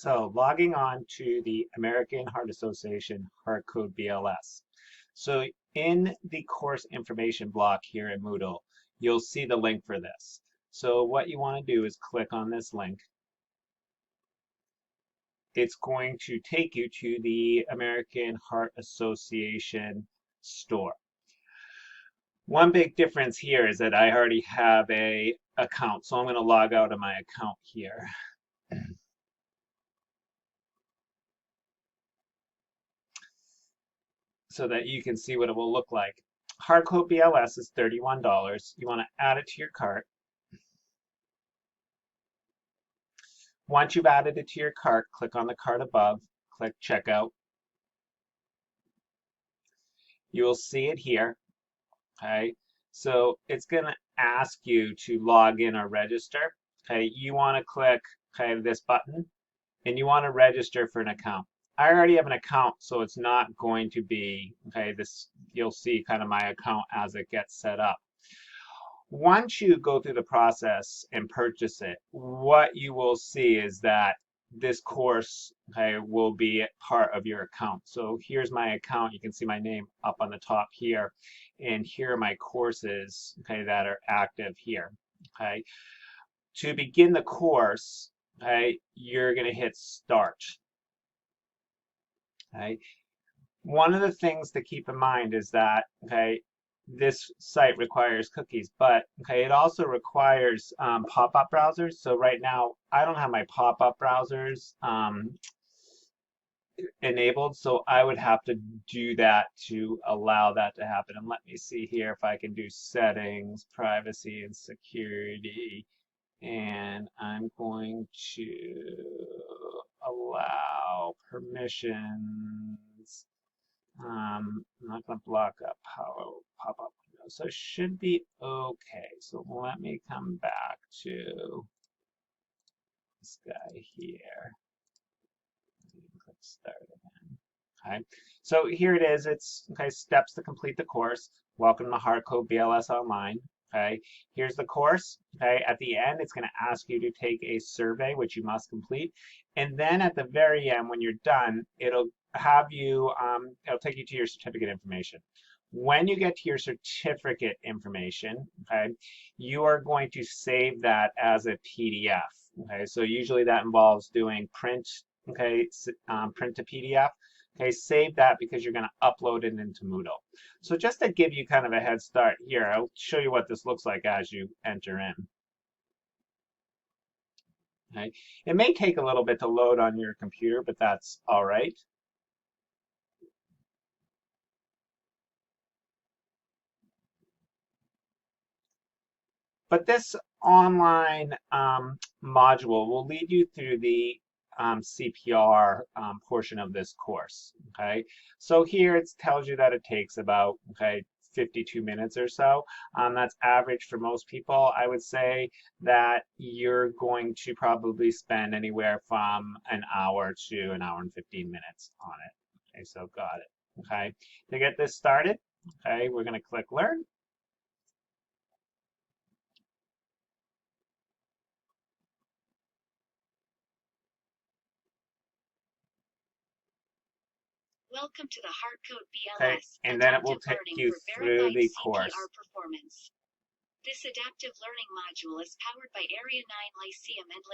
So logging on to the American Heart Association Heartcode BLS. So in the course information block here in Moodle, you'll see the link for this. So what you want to do is click on this link. It's going to take you to the American Heart Association store. One big difference here is that I already have a account, so I'm going to log out of my account here. So that you can see what it will look like. Heartcode BLS is $31. You want to add it to your cart. Once you've added it to your cart, click on the cart above, click checkout. You will see it here. Okay, so it's going to ask you to log in or register. Okay, you want to click this button, and you want to register for an account. I already have an account, so it's not going to be this. You'll see kind of my account as it gets set up. Once you go through the process and purchase it, what you will see is that this course will be part of your account. So here's my account. You can see my name up on the top here, and here are my courses that are active here. To begin the course, you're going to hit start. One of the things to keep in mind is that this site requires cookies, but it also requires pop-up browsers. So right now I don't have my pop-up browsers enabled, so I would have to do that to allow that to happen. And let me see here if I can do settings, privacy and security, and I'm going to allow permissions. I'm not going to block up pop-up window, so it should be okay. So let me come back to this guy here. Click start again. So here it is. It's steps to complete the course. Welcome to Heartcode BLS Online. Here's the course. At the end, it's going to ask you to take a survey, which you must complete, and then at the very end, when you're done, it'll have you. It'll take you to your certificate information. When you get to your certificate information, you are going to save that as a PDF. So usually that involves doing print. Print to PDF. Save that because you're going to upload it into Moodle. So just to give you kind of a head start here, I'll show you what this looks like as you enter in. It may take a little bit to load on your computer, but that's all right. But this online module will lead you through the CPR portion of this course. So here it tells you that it takes about 52 minutes or so. That's average for most people. I would say that you're going to probably spend anywhere from an hour to an hour and 15 minutes on it. So got it. To get this started, we're going to click Learn. Welcome to the Heartcode BLS. And then it will take you through the course. Performance. This adaptive learning module is powered by Area 9 Lyceum and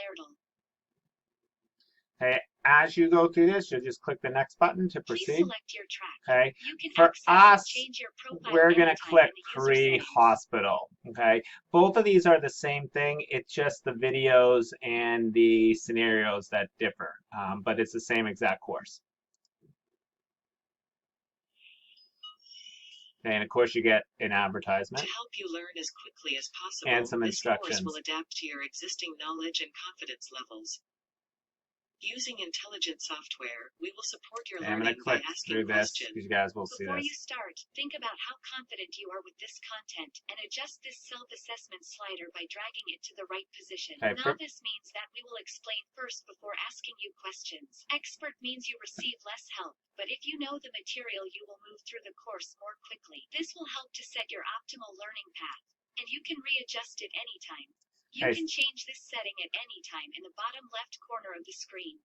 Laerdal. As you go through this, you'll just click the next button to proceed. Please select your track. You can For us, change your profile we're going to click settings. pre-hospital. Both of these are the same thing. It's just the videos and the scenarios that differ, but it's the same exact course. And of course, you get an advertisement. To help you learn as quickly as possible, and some instructions. This course will adapt to your existing knowledge and confidence levels. Using intelligent software, we will support your learning by asking questions. You guys will see Before this. you start, think about how confident you are with this content and adjust this self-assessment slider by dragging it to the right position. Novice means that we will explain first before asking you questions. Expert means you receive less help, but if you know the material, you will move through the course more quickly. This will help to set your optimal learning path, and you can readjust it anytime. You can change this setting at any time in the bottom left corner of the screen.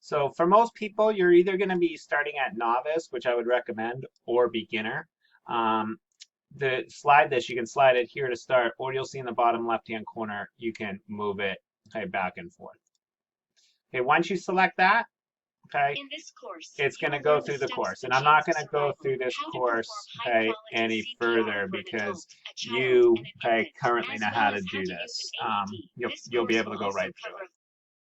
So for most people, you're either going to be starting at novice, which I would recommend, or beginner. Slide this, you can slide it here to start, or you'll see in the bottom left-hand corner, you can move it back and forth. Okay, once you select that, okay, in this course, it's going to go through the course. And I'm not going to go through this course, any further because you, currently know how to do this. You'll be able to go right through it.